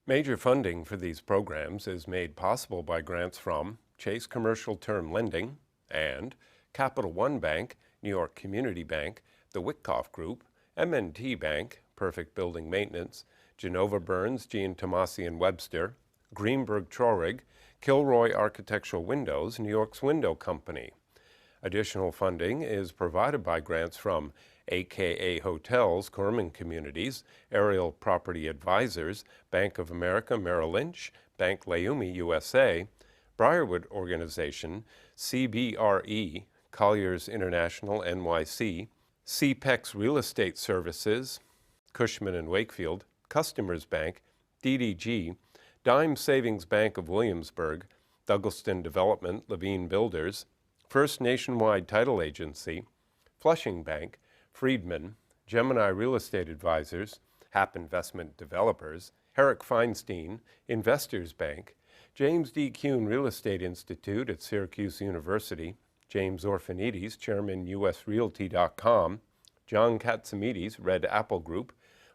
Major funding for these programs is made possible by grants from Chase Commercial Term Lending and Capital One Bank, New York Community Bank, the Witkoff Group, M&T Bank, Perfect Building Maintenance, Genova Burns, Jean Tomasi and Webster, Greenberg Traurig, Kilroy Architectural Windows, New York's Window Company. Additional funding is provided by grants from AKA Hotels, Corman Communities, Aerial Property Advisors, Bank of America Merrill Lynch, Bank Leumi USA, Briarwood Organization, CBRE, Colliers International NYC, CPEX Real Estate Services, Cushman Wakefield, Customers Bank, DDG, Dime Savings Bank of Williamsburg, Douglaston Development, Levine Builders, First Nationwide Title Agency, Flushing Bank, Friedman, Gemini Real Estate Advisors, Hap Investment Developers, Herrick Feinstein, Investors Bank, James D. Kuhn Real Estate Institute at Syracuse University, James Orphanides, Chairman USRealty.com, John Katsimides, Red Apple Group,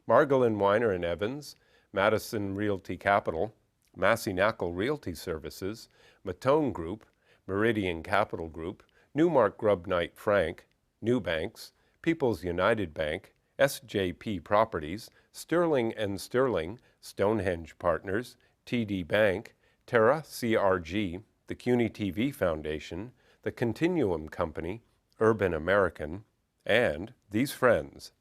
Margolin Weiner and Evans, Madison Realty Capital, Massey Knackle Realty Services, Matone Group, Meridian Capital Group, Newmark Grubb Knight Frank, New Banks, People's United Bank, SJP Properties, Sterling and Sterling, Stonehenge Partners, TD Bank, Terra CRG, the CUNY TV Foundation, the Continuum Company, Urban American, and these friends.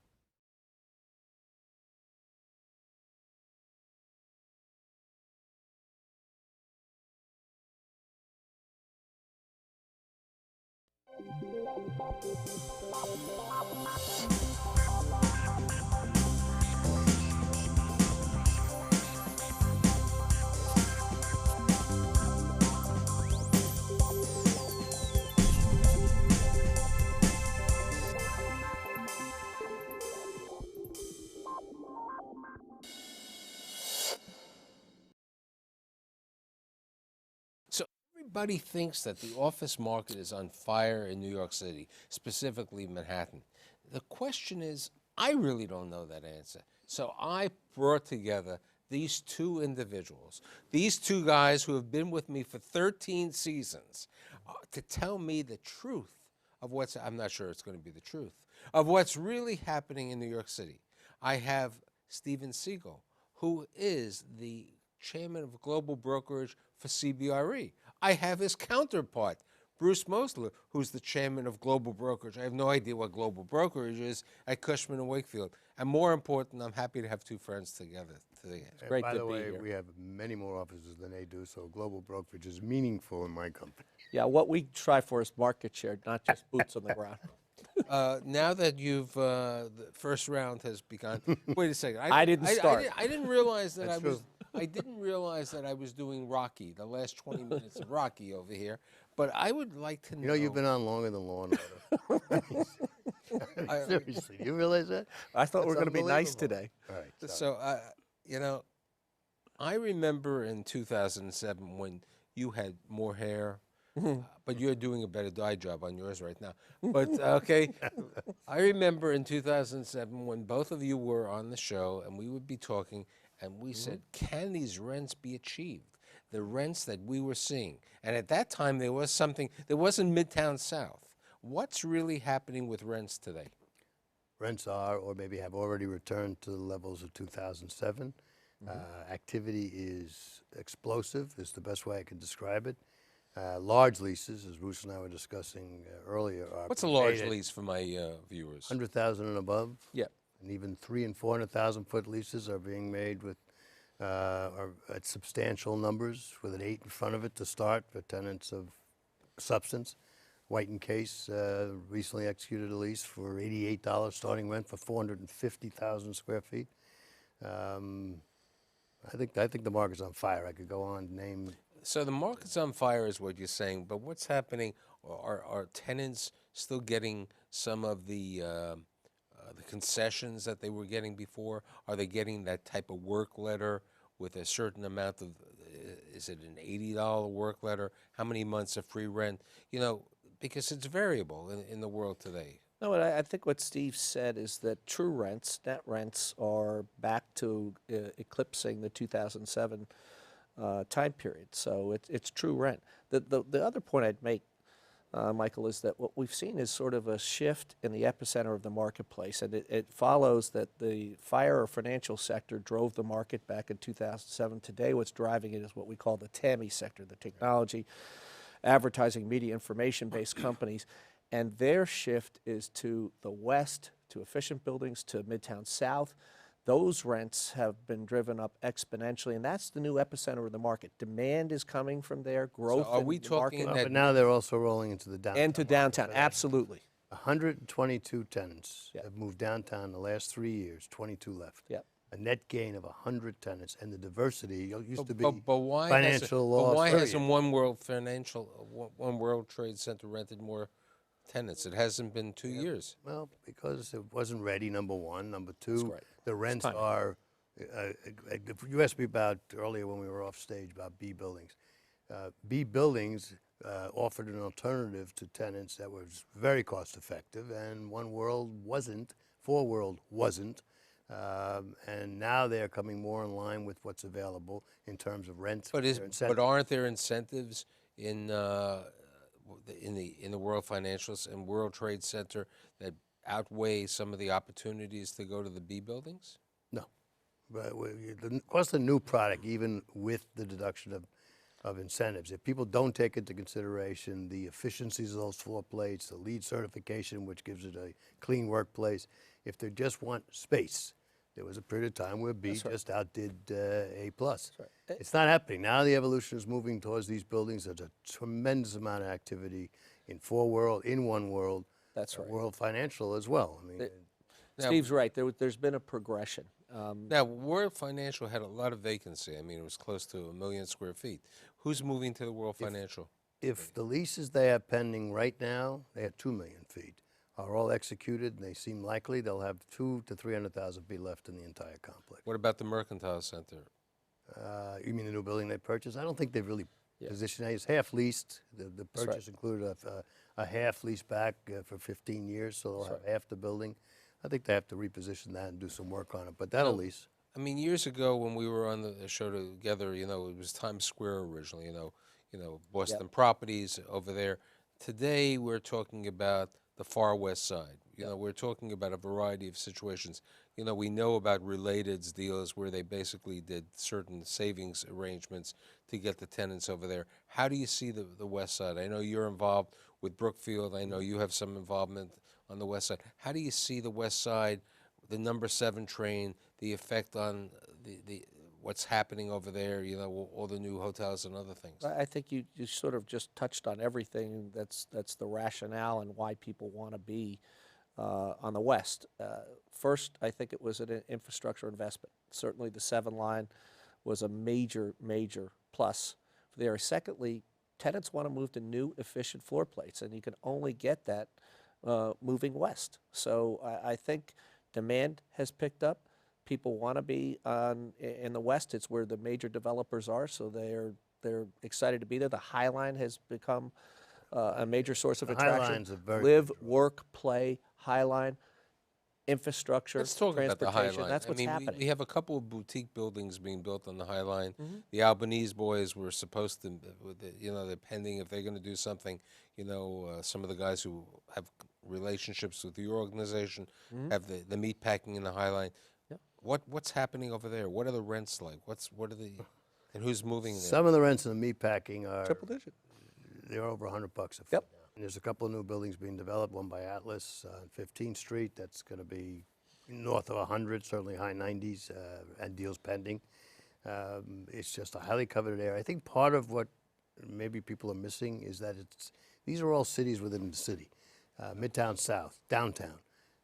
Everybody thinks that the office market is on fire in New York City, specifically Manhattan. The question is, I really don't know that answer. So I brought together these two individuals, these two guys who have been with me for 13 seasons, to tell me the truth of what's, I'm not sure it's going to be the truth, of what's really happening in New York City. I have Stephen Siegel, who is the chairman of global brokerage for CBRE. I have his counterpart, Bruce Mosler, who's the chairman of global brokerage. I have no idea what global brokerage is at Cushman Wakefield. And more important, I'm happy to have two friends together today. It's great to be here. By the way, we have many more offices than they do, so global brokerage is meaningful in my company. Yeah, what we try for is market share, not just boots on the ground. Now that you've, the first round has begun, wait a second. I didn't start. I didn't realize that That's I was, true. I didn't realize that I was doing Rocky, the last 20 minutes of Rocky over here. But I would like to know. You know, you've been on longer than Law and Order. Seriously, you realize that? I thought we were That's going to be nice unbelievable. today. All right. So, you know, I remember in 2007 when you had more hair, but you're doing a better dye job on yours right now. But, okay, I remember in 2007 when both of you were on the show and we would be talking and we said, can these rents be achieved? The rents that we were seeing. And at that time, there was something, there wasn't Midtown South. What's really happening with rents today? Rents are, or maybe have already returned to the levels of 2007. Activity is explosive, is the best way I can describe it. Large leases, as Bruce and I were discussing earlier. Are What's a large lease for my viewers? 100,000 and above. Yeah. And even 300,000 and 400,000 foot leases are being made with are at substantial numbers with an 8 in front of it to start for tenants of substance. White and Case recently executed a lease for $88 starting rent for 450,000 square feet. I think the market's on fire. I could go on and name. So the market's on fire is what you're saying, but what's happening? Are tenants still getting some of the concessions that they were getting before? Are they getting that type of work letter with a certain amount of, is it an $80 work letter? How many months of free rent? You know, because it's variable in the world today. No, and I think what Steve said is that true rents, net rents, are back to eclipsing the 2007 time period. So it's true rent. The other point I'd make, Michael, is that what we've seen is sort of a shift in the epicenter of the marketplace, and it follows that the fire or financial sector drove the market back in 2007. Today, what's driving it is what we call the TAMI sector, the technology, advertising, media, information-based companies, and their shift is to the west, to efficient buildings, to Midtown South. Those rents have been driven up exponentially, and that's the new epicenter of the market. Demand is coming from there, growth are in we the talking market. that- But now they're also rolling into the downtown. And to market. downtown, absolutely. 122 tenants Yep. have moved downtown in the last 3 years, 22 left. Yep. A net gain of 100 tenants, and the diversity used to be But why financial but loss. why period. hasn't One World Trade Center rented more tenants? It hasn't been 2 years. Well, because it wasn't ready, number one. Number two, right. the rents time. are, you asked me about earlier when we were off stage about B buildings. B buildings offered an alternative to tenants that was very cost effective, and One World wasn't, Four World wasn't. And now they're coming more in line with what's available in terms of rents. But their incentives. aren't there incentives in the World Financials and World Trade Center that outweigh some of the opportunities to go to the B buildings? No. But the cost of the new product, even with the deduction of incentives, if people don't take into consideration the efficiencies of those floor plates, the LEED certification, which gives it a clean workplace, if they just want space, there was a period of time where B just outdid A+. It's not happening. Now the evolution is moving towards these buildings. There's a tremendous amount of activity in Four World, in One World. That's right. World Financial as well. I mean, Steve's right. There's been a progression. Now, World Financial had a lot of vacancy. I mean, it was close to 1 million square feet. Who's moving to the World Financial? if the leases they have pending right now, they have 2 million feet, are all executed and they seem likely, they'll have 200,000 to 300,000 feet left in the entire complex. What about the Mercantile Center? You mean the new building they purchased? I don't think they've really positioned it. It's half leased. The purchase included a half lease back for 15 years, so they'll have half the building. I think they have to reposition that and do some work on it, but that'll lease. I mean, years ago when we were on the show together, you know, it was Times Square originally, you know, Boston Properties over there. Today we're talking about the far west side. You know, we're talking about a variety of situations. You know, we know about Related's deals where they basically did certain savings arrangements to get the tenants over there. How do you see the west side? I know you're involved with Brookfield. I know you have some involvement on the west side. How do you see the west side, the number 7 train, the effect on the what's happening over there, you know, all the new hotels and other things? I think you sort of just touched on everything that's the rationale and why people want to be on the west. First, I think it was an infrastructure investment. Certainly the 7 line was a major plus for the area. Secondly, tenants want to move to new efficient floor plates, and you can only get that moving west. So I think demand has picked up. People want to be in the west. It's where the major developers are, so they're excited to be there. The High Line has become a major source of attraction. High Line's a very Live, work, play, High Line, infrastructure, Let's talk about the High transportation. Line. That's what's I mean, happening. we have a couple of boutique buildings being built on the High Line. The Albanese boys were supposed to, you know, they're pending if they're going to do something. You know, some of the guys who have relationships with your organization have the meat packing in the High Line. What's happening over there? What are the rents like? What are the, and who's moving there? Some of the rents in the meatpacking are Triple digit. they're over $100 a foot. Yep. Now. And there's a couple of new buildings being developed. One by Atlas on 15th Street. That's going to be north of 100, certainly high 90s, and deals pending. It's just a highly coveted area. I think part of what maybe people are missing is that these are all cities within the city. Midtown South, downtown,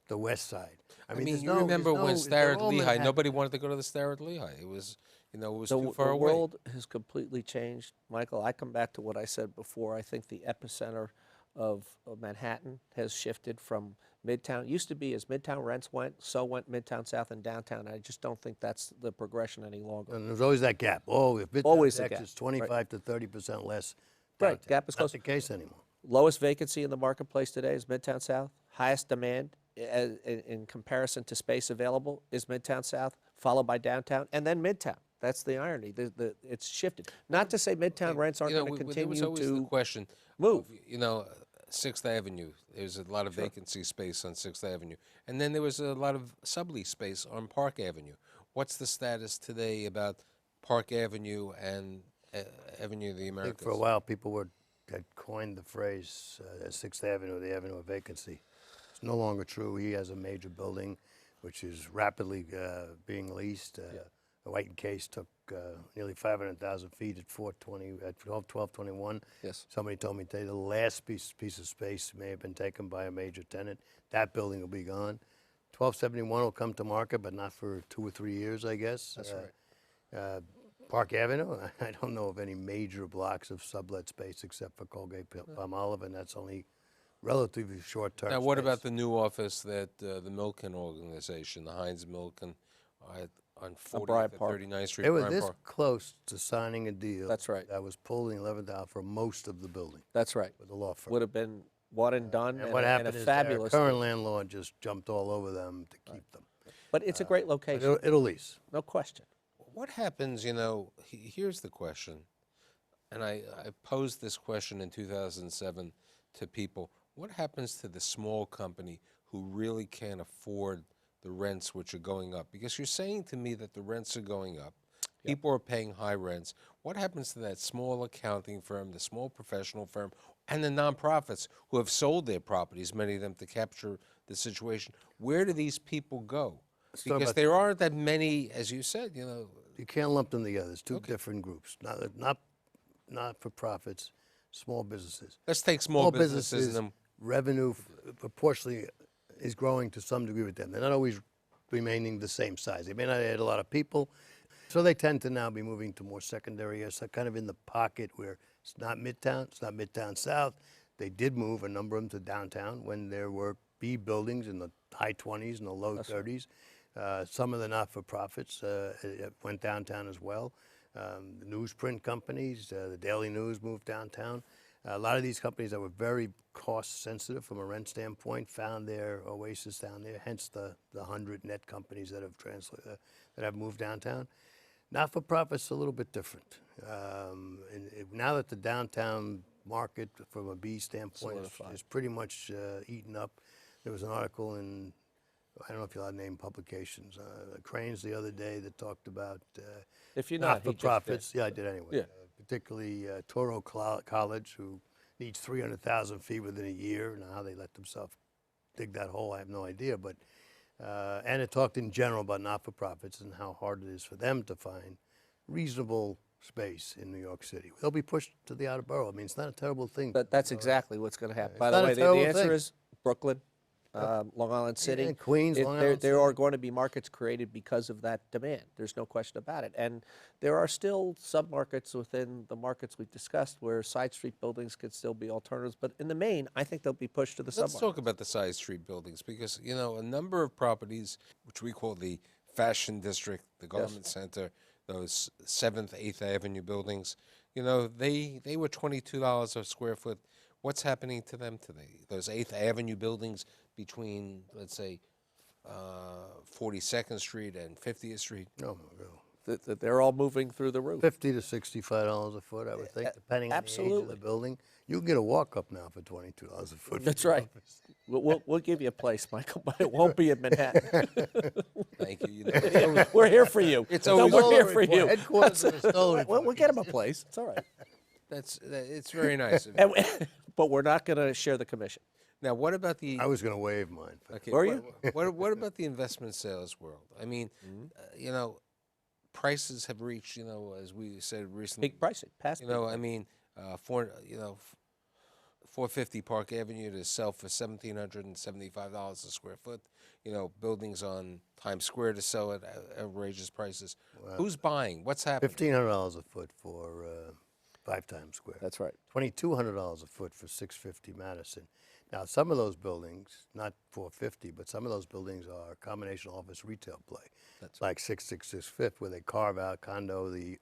the west side. I mean, you remember when they're Starrett all Lehigh, Manhattan. nobody wanted to go to the Starrett Lehigh. It was, you know, it was The too far away. world has completely changed, Michael. I come back to what I said before. I think the epicenter of Manhattan has shifted from Midtown. It used to be as Midtown rents went, so went Midtown South and downtown. I just don't think that's the progression any longer. And there's always that gap. Oh, if Always Midtown a gap, is 25 to 30% less. Right, downtown. gap is Not close. the case anymore. Lowest vacancy in the marketplace today is Midtown South. highest demand in comparison to space available is Midtown South, followed by downtown, and then Midtown. That's the irony. It's shifted. Not to say Midtown rents aren't going to continue there was always the to question move. of, 6th Avenue. There's a lot of vacancy space on 6th Avenue. And then there was a lot of sublease space on Park Avenue. What's the status today about Park Avenue and Avenue of the I think Americas? for a while people had coined the phrase 6th Avenue, the avenue of vacancy. It's no longer true. He has a major building which is rapidly being leased. The White and Case took nearly 500,000 feet at 1221. Yes. Somebody told me today the last piece of space may have been taken by a major tenant. That building will be gone. 1271 will come to market, but not for 2 or 3 years, I guess. That's right. Park Avenue, I don't know of any major blocks of sublet space except for Colgate-Palmolive, and that's only relatively short-term. Now, what about the new office that the Milken organization, the Heinz Milken, on 40th Bryant and Park. 39th Street, They were Bryant this Park? close to signing a deal. That's right. That was pulled in the 11th hour for most of the building That's right. with the law firm. Would have been one and done, And what and happened a is fabulous our current deal. landlord just jumped all over them to keep them. But it's a great But location, it'll lease. no question. What happens, here's the question, and I posed this question in 2007 to people. What happens to the small company who really can't afford the rents which are going up? Because you're saying to me that the rents are going up. People are paying high rents. What happens to that small accounting firm, the small professional firm, and the nonprofits who have sold their properties, many of them, to capture the situation? Where do these people go? talk Because about- there aren't that many, as you said, You can't lump them together. It's two different groups. Not for profits, small businesses. let's take small businesses and them. Revenue proportionally is growing to some degree with them. They're not always remaining the same size. They may not add a lot of people, so they tend to now be moving to more secondary areas, so kind of in the pocket where it's not Midtown, it's not Midtown South. They did move a number of them to downtown when there were B buildings in the high 20s and the low 30s. Some of the not-for-profits went downtown as well. The newsprint companies, the Daily News moved downtown. A lot of these companies that were very cost sensitive from a rent standpoint found their oasis down there, hence the 100 net companies that have moved downtown. Not-for-profits a little bit different. Now that the downtown market from a B standpoint is pretty much eaten up, there was an article in, I don't know if you'll name publications, Cranes the other day that talked about If you're not, he just did. not-for-profits. Yeah, I did anyway. Yeah. Particularly Toro College, who needs 300,000 feet within a year. Now, how they let themselves dig that hole, I have no idea. But and it talked in general about not-for-profits and how hard it is for them to find reasonable space in New York City. They'll be pushed to the outer borough. I mean, it's not a terrible thing. But that's exactly what's going to happen. By not the a way, the terrible answer thing. is Brooklyn, Long Island City. and Queens, Long Island There City. are going to be markets created because of that demand. There's no question about it. And there are still submarkets within the markets we've discussed where side street buildings could still be alternatives. But in the main, I think they'll be pushed to the Let's submarkets. talk about the side street buildings because, a number of properties, which we call the Fashion District, the Garment Center, those 7th, 8th Avenue buildings, they were $22 a square foot. What's happening to them today? Those 8th Avenue buildings between, let's say, 42nd Street and 50th Street. Oh, my God. They're all moving through the roof. $50 to $65 a foot, I would think, depending on the age of absolutely. the building. You can get a walk-up now for $22 a foot. That's right. We'll give you a place, Michael, but it won't be in Manhattan. Thank you. We're here for you. It's No, always- we're here for you. Headquarters of the Stolen We'll get him a place. It's all right. It's very nice of you. But we're not going to share the commission. Now, what about the? I was going to waive mine. Okay, Were you? What about the investment sales world? I mean, prices have reached, as we said recently. Peak pricing. Past peak I mean, 450 Park Avenue to sell for $1,775 a square foot. Buildings on Times Square to sell at outrageous prices. Who's buying? What's happening? $1,500 a foot for 5 Times Square. That's right. $2,200 a foot for 650 Madison. Now, some of those buildings, not 450, but some of those buildings are combination office retail play. That's like 666 Fifth, where they carve out the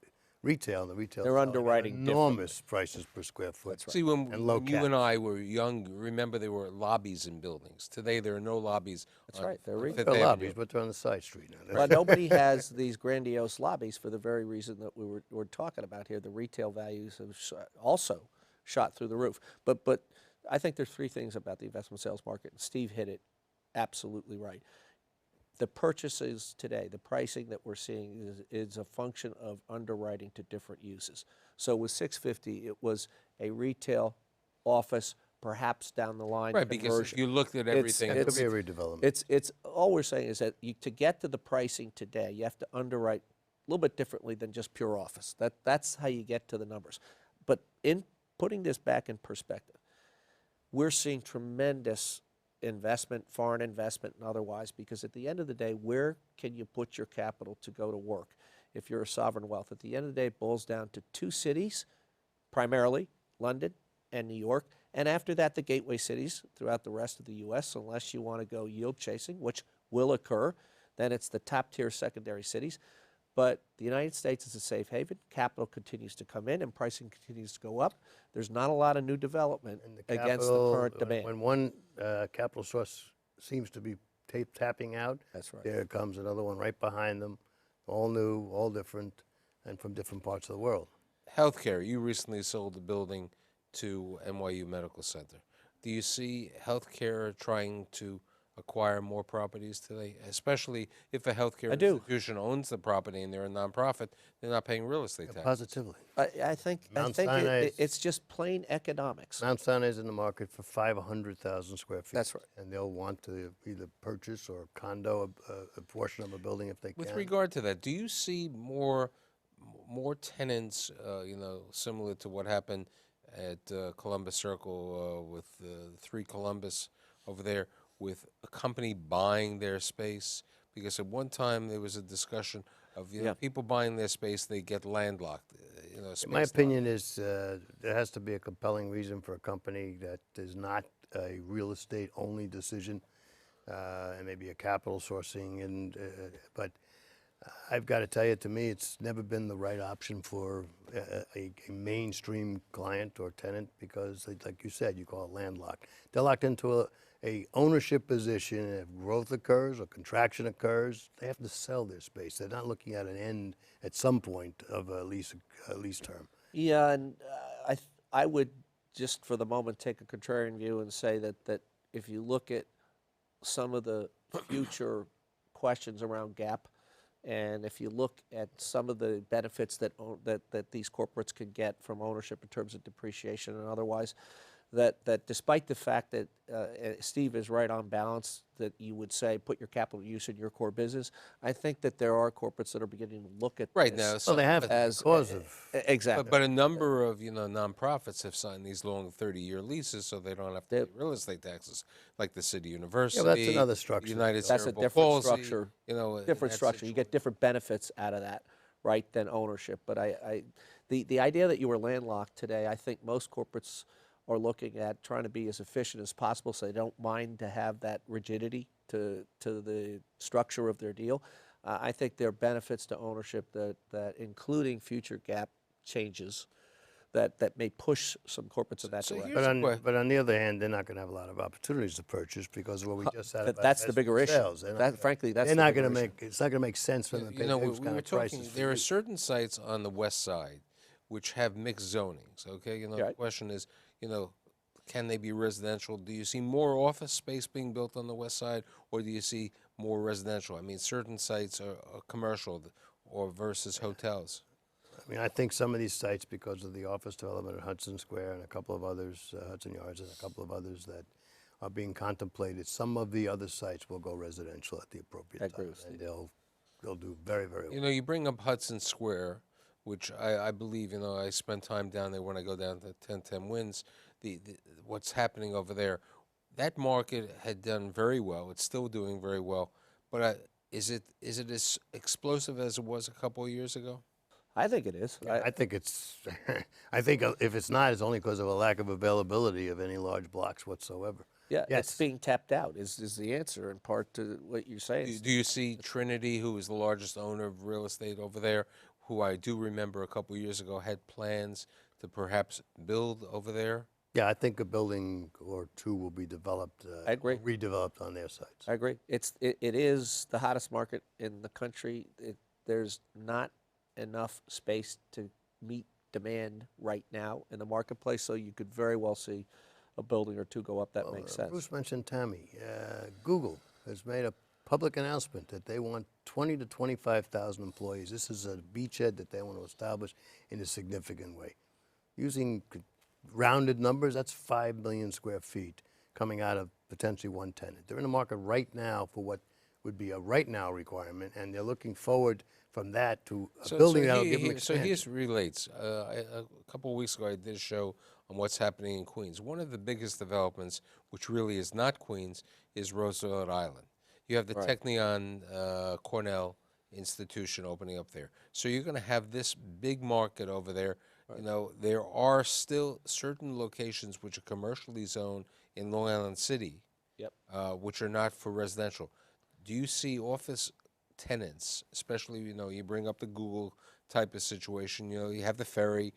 retail, and the retail They're selling at underwriting enormous prices per square foot. That's right. See, when, And low when you and caps. I were young, remember there were lobbies in buildings. Today, there are no lobbies. That's on- right, they're on retail. Fifth They're Avenue. lobbies, but they're on the side street now. But nobody has these grandiose lobbies for the very reason that we're talking about here. The retail values have also shot through the roof. But I think there's three things about the investment sales market, and Steve hit it absolutely right. The purchases today, the pricing that we're seeing is a function of underwriting to different uses. So with 650, it was a retail office, perhaps down the line Right, because if conversion. you looked at everything, It could be a redevelopment. It's all we're saying is that to get to the pricing today, you have to underwrite a little bit differently than just pure office. That's how you get to the numbers. But in putting this back in perspective, we're seeing tremendous investment, foreign investment and otherwise, because at the end of the day, where can you put your capital to go to work if you're a sovereign wealth? At the end of the day, it boils down to two cities, primarily London and New York, and after that, the gateway cities throughout the rest of the U.S., unless you want to go yield chasing, which will occur. Then it's the top-tier secondary cities. But the United States is a safe haven. Capital continues to come in, and pricing continues to go up. There's not a lot of new development against the current demand. When one capital source seems to be tapping out, That's right. there comes another one right behind them, all new, all different, and from different parts of the world. healthcare, you recently sold the building to NYU Medical Center. Do you see healthcare trying to acquire more properties today, especially if a healthcare I do. institution owns the property and they're a nonprofit, they're not paying real estate taxes? Positively. I think Mount Sinai it's just plain economics. Mount Sinai is in the market for 500,000 square feet. That's right. And they'll want to either purchase or condo a portion of a building if they With can. regard to that, do you see more tenants, similar to what happened at Columbus Circle with 3 Columbus over there, with a company buying their space? Because at one time there was a discussion of people buying their space, they get landlocked. My opinion is there has to be a compelling reason for a company that is not a real estate only decision, and maybe a capital sourcing. But I've got to tell you, to me, it's never been the right option for a mainstream client or tenant because, like you said, you call it landlocked. They're locked into a ownership position, and if growth occurs or contraction occurs, they have to sell their space. They're not looking at an end at some point of a lease term. Yeah, and I would just for the moment take a contrarian view and say that if you look at some of the future questions around gap, and if you look at some of the benefits that these corporates can get from ownership in terms of depreciation and otherwise, that despite the fact that Steve is right on balance, that you would say put your capital use in your core business, I think that there are corporates that are beginning to look at Right this now, Well, they have to as because of. exactly. But a number of nonprofits have signed these long 30-year leases, so they don't have to pay real estate taxes, like the City University. Yeah, that's another structure. United That's a Cerebral different Palsy, structure. in Different that structure. You get situation. different benefits out of that, right, than ownership. But the idea that you were landlocked today, I think most corporates are looking at trying to be as efficient as possible, so they don't mind to have that rigidity to the structure of their deal. I think there are benefits to ownership that including future gap changes that may push some corporates in that So direction. here's But on the other hand, they're not going to have a lot of opportunities to purchase because of what we just said about That's the bigger issue. sales. They're not gonna- Frankly, that's they're the not bigger going to issue. make. It's not going to make sense for them to pay we those kind were of talking, prices. there are certain sites on the west side which have mixed zonings, okay? The Right. question is, can they be residential? Do you see more office space being built on the west side, or do you see more residential? I mean, certain sites are commercial or versus hotels. I mean, I think some of these sites, because of the office development at Hudson Square and a couple of others, Hudson Yards and a couple of others that are being contemplated, some of the other sites will go residential at the appropriate I agree time, with and Steve. they'll do very, very well. You bring up Hudson Square, which I believe, I spend time down there when I go down to 1010 Winds. What's happening over there, that market had done very well. It's still doing very well. But is it as explosive as it was a couple of years ago? I think it is. I think it's. I think if it's not, it's only because of a lack of availability of any large blocks whatsoever. Yeah, Yes. it's being tapped out is the answer in part to what you're saying. Do you see Trinity, who is the largest owner of real estate over there, who I do remember a couple years ago had plans to perhaps build over there. Yeah, I think a building or two will be developed, I agree. redeveloped on their sites. I agree. It is the hottest market in the country. There's not enough space to meet demand right now in the marketplace, so you could very well see a building or two go up. That makes sense. Bruce mentioned Tammy. Google has made a public announcement that they want 20 to 25,000 employees. This is a beachhead that they want to establish in a significant way. Using rounded numbers, that's 5 million square feet coming out of potentially one tenant. They're in the market right now for what would be a right now requirement, and they're looking forward from that to a building that will give them So expansion. here's relates. A couple of weeks ago, I did a show on what's happening in Queens. One of the biggest developments, which really is not Queens, is Roosevelt Island. You have the Technion Cornell institution opening up there. So you're going to have this big market over there. You know, there are still certain locations which are commercially zoned in Long Island City, which are not for residential. Do you see office tenants, especially, you know, you bring up the Google type of situation, you know, you have the ferry,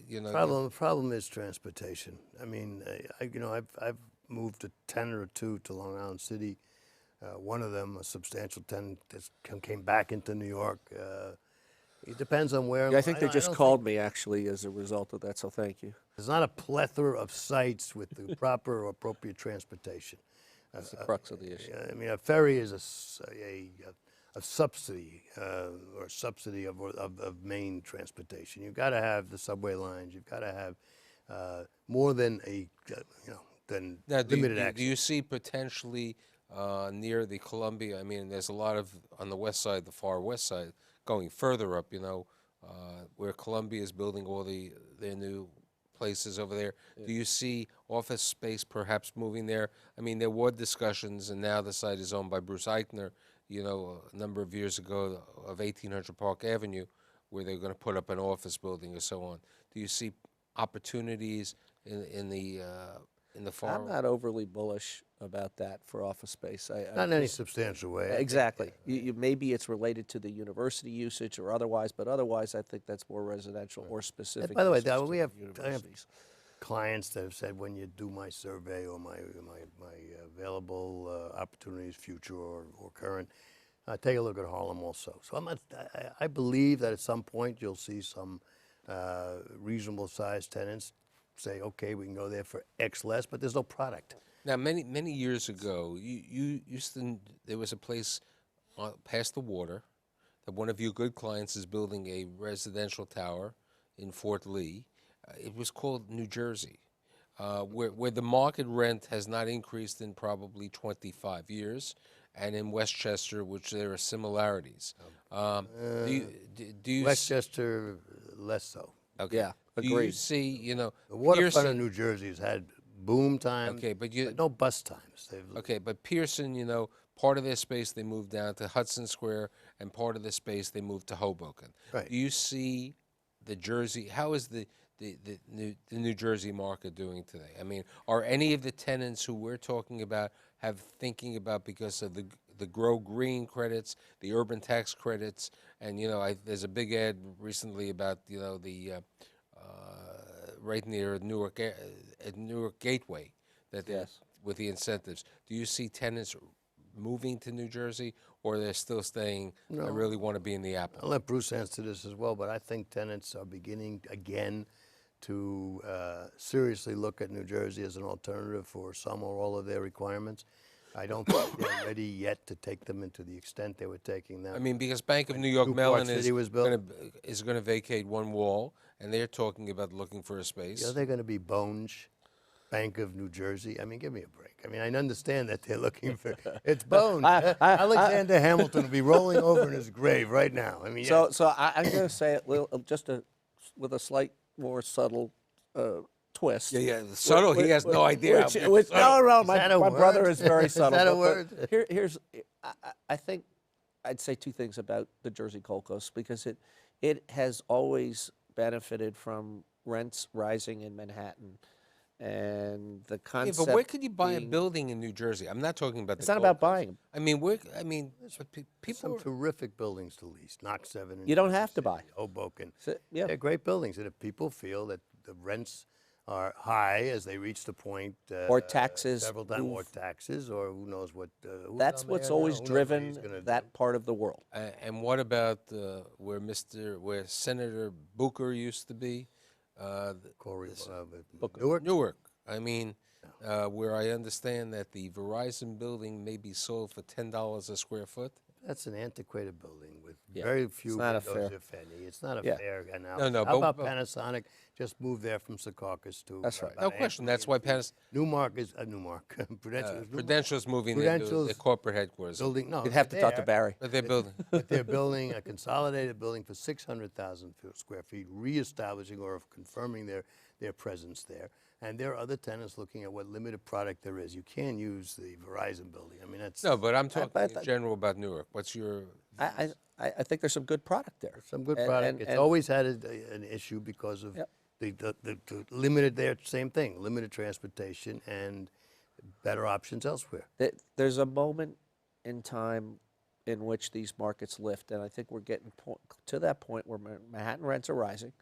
you know. Problem is transportation. I mean, I've moved a tenant or two to Long Island City. One of them, a substantial tenant, came back into New York. It depends on where. Yeah, I think they just called me actually as a result of that, so thank you. There's not a plethora of sites with the proper or appropriate transportation. That's the crux of the issue. I mean, a ferry is a subsidy or subsidy of main transportation. You've got to have the subway lines. You've got to have more than than Now, limited access. Do you see potentially near the Columbia? I mean, there's a lot of on the west side, the far west side, going further up. You know, where Columbia is building all their new places over there. Do you see office space perhaps moving there? I mean, there were discussions, and now the site is owned by Bruce Eichner, you know, a number of years ago of 1800 Park Avenue, where they're going to put up an office building or so on. Do you see opportunities in the far? I'm not overly bullish about that for office space. Not in any substantial way. Exactly. Maybe it's related to the university usage or otherwise, but otherwise I think that's more residential or specific. By the way, usage to I have universities. clients that have said, when you do my survey or my available opportunities, future or current, take a look at Harlem also. So I believe that at some point you'll see some reasonable sized tenants say, okay, we can go there for X less, but there's no product. Now, many years ago, you used to, there was a place past the water that one of your good clients is building a residential tower in Fort Lee. It was called New Jersey, where the market rent has not increased in probably 25 years, and in Westchester, which there are similarities. Do you Westchester, less so. Okay. Yeah, Do you agreed. see, you know, The waterfront Pearson- of New Jersey has had boom times, Okay, but no bus times. Okay, but Pearson, you know, part of their space they moved down to Hudson Square, and part of the space they moved to Hoboken. Right. Do you see the Jersey? How is the New Jersey market doing today? I mean, are any of the tenants who we're talking about thinking about because of the Grow Green credits, the urban tax credits, and you know, there's a big ad recently about the right near Newark Gateway that Yes. with the incentives. Do you see tenants moving to New Jersey, or they're still staying? I really want to be in the Apple. I'll let Bruce answer this as well, but I think tenants are beginning again to seriously look at New Jersey as an alternative for some or all of their requirements. I don't think they're ready yet to take them into the extent they were taking them. I mean, because Bank of New York Newport Mellon City was built. is going to vacate one wall, and they're talking about looking for a space. Are they going to be Bonge, Bank of New Jersey? I mean, give me a break. I mean, I understand that they're looking for it's Bonge. Alexander Hamilton will be rolling over in his grave right now. I mean, So I'm going to say it with a slight more subtle twist. Yeah, subtle. He has no idea. No, that a my brother word? is very Is subtle. that a but word? Here's, I think I'd say two things about the Jersey Gold Coast, because it has always benefited from rents rising in Manhattan and the Yeah, concept. but where could you buy a being- building in New Jersey? I'm not talking about. It's the not Gold about Coast. buying 'em. I mean, where? I mean, but There's people. some Are, terrific buildings to lease. Knox 7 in You don't Jersey have to City, buy. Hoboken. Yeah. They're great buildings, and if people feel that the rents are high as they reach the point, Or taxes several times, or move- taxes, or who knows what. Who's That's our what's mayor now? always Who knows what he's driven gonna do? that part of the world. and what about where Senator Booker used to be? Corey, Booker. Newark. Newark. I mean, where I understand that the Verizon building may be sold for $10 a square foot. That's an antiquated building with Yeah, very few not a windows, fair- if any. It's not a Yeah. fair analysis. no, How but- about Panasonic? Just moved there from Secaucus to. That's right. about No a half question. That's why million feet. Newmark is Newmark. Prudential is Newmark. Prudential's moving their Prudential's corporate headquarters. building. No, You'd have to they're talk to there, Barry. But they're building. But they're building a consolidated building for 600,000 square feet, reestablishing or confirming their presence there. And there are other tenants looking at what limited product there is. You can't use the Verizon building. I mean, that's No, but I'm talking but in general about Newark. What's your? I think there's some good product there. some good And- product. and- It's and- always had an issue because of Yep. the limited there, same thing, limited transportation and better options elsewhere. There's a moment in time in which these markets lift, and I think we're getting to that point where Manhattan rents are rising.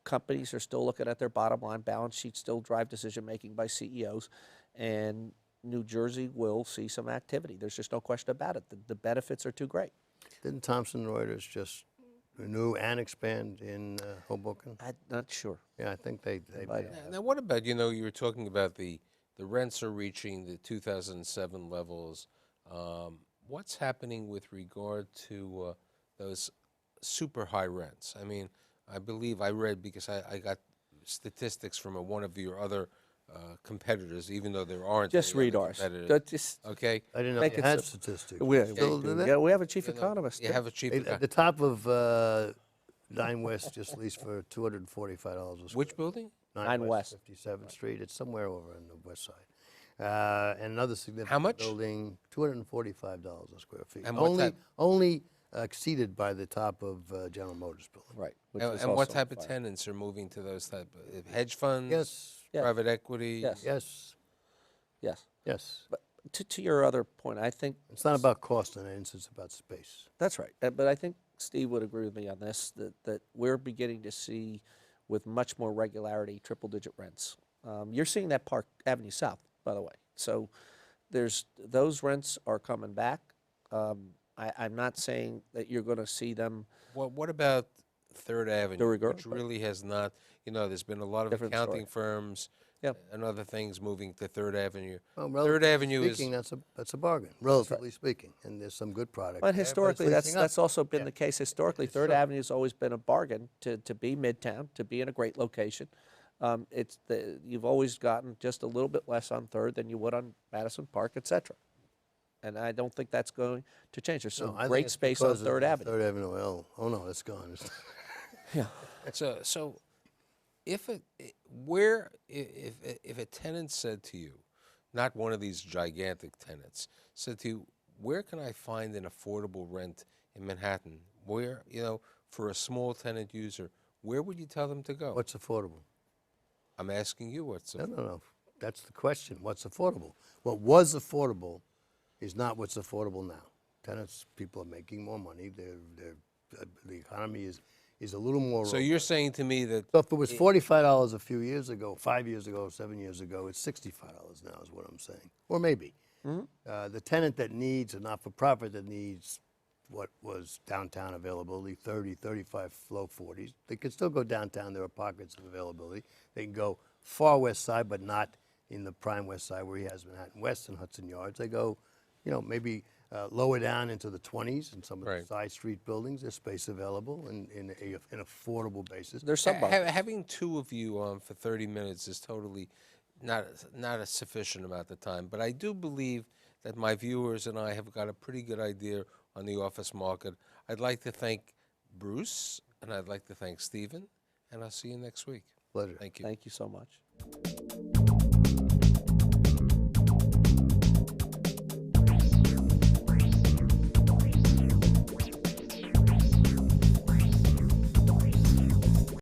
Companies are still looking at their bottom line. Balance sheets still drive decision making by CEOs, and New Jersey will see some activity. There's just no question about it. The benefits are too great. Didn't Thomson Reuters just renew and expand in Hoboken? I'm not sure. Yeah, I think they Might may have. have. Now, what about you were talking about the rents are reaching the 2007 levels. What's happening with regard to those super high rents? I mean, I believe I read because I got statistics from one of your other competitors, even though there aren't. Just any read other ours. competitors. Just Okay. I didn't know Make they it had simple. statistics. we, Still do that? yeah, we have a chief economist. You have a cheap. At the top of 9 West just leased for $245 a square. Which building? 9 West. 57th Street. It's somewhere over on the west side. And another significant How much? building, $245 a square feet. And what only type? only exceeded by the top of General Motors building. Right. which And, was and what also type of fire. tenants are moving to those type of hedge funds? Yes, Yeah. Private equity? Yes. yes, Yes. yes. But to your other point, I think It's not about cost in it, it's about space. that's right. But I think Steve would agree with me on this, that we're beginning to see with much more regularity triple-digit rents. You're seeing that Park Avenue South, by the way. So those rents are coming back. I'm not saying that you're going to see them. What about Third Avenue, regard- which really has not, there's been a lot of Different accounting story. firms Yep. and other things moving to Third Avenue. Well, Third relatively Avenue speaking, that's a bargain, relatively speaking, and there's some good product. But there, it's historically, leasing up. that's also been Yeah. the case. Historically, It's Third true. Avenue's always been a bargain to be Midtown, to be in a great location. You've always gotten just a little bit less on Third than you would on Madison Park, et cetera. And I don't think that's going to change. There's No, some I think great it's space on because of Third the Avenue. Third Avenue, oh no, it's gone. Yeah. So if a tenant said to you, not one of these gigantic tenants, said to you, where can I find an affordable rent in Manhattan? Where, for a small tenant user, where would you tell them to go? What's affordable? I'm asking you what's No. That's the question. What's affordable? What was affordable is not what's affordable now. Tenants, people are making more money. The economy is a little more. So you're saying to me that So if it was $45 a few years ago, 5 years ago, 7 years ago, it's $65 now is what I'm saying. Or maybe. The tenant that needs, a not-for-profit that needs what was downtown availability, 30, 35, low 40s, they can still go downtown. There are pockets of availability. They can go far west side, but not in the prime west side where he has Manhattan West and Hudson Yards. They go, maybe lower down into the 20s in some of Right. the side street buildings. There's space available in an affordable basis. There's some markets. having two of you on for 30 minutes is totally not a sufficient amount of time. But I do believe that my viewers and I have got a pretty good idea on the office market. I'd like to thank Bruce, and I'd like to thank Stephen, and I'll see you next week. Pleasure. Thank you. Thank you so much.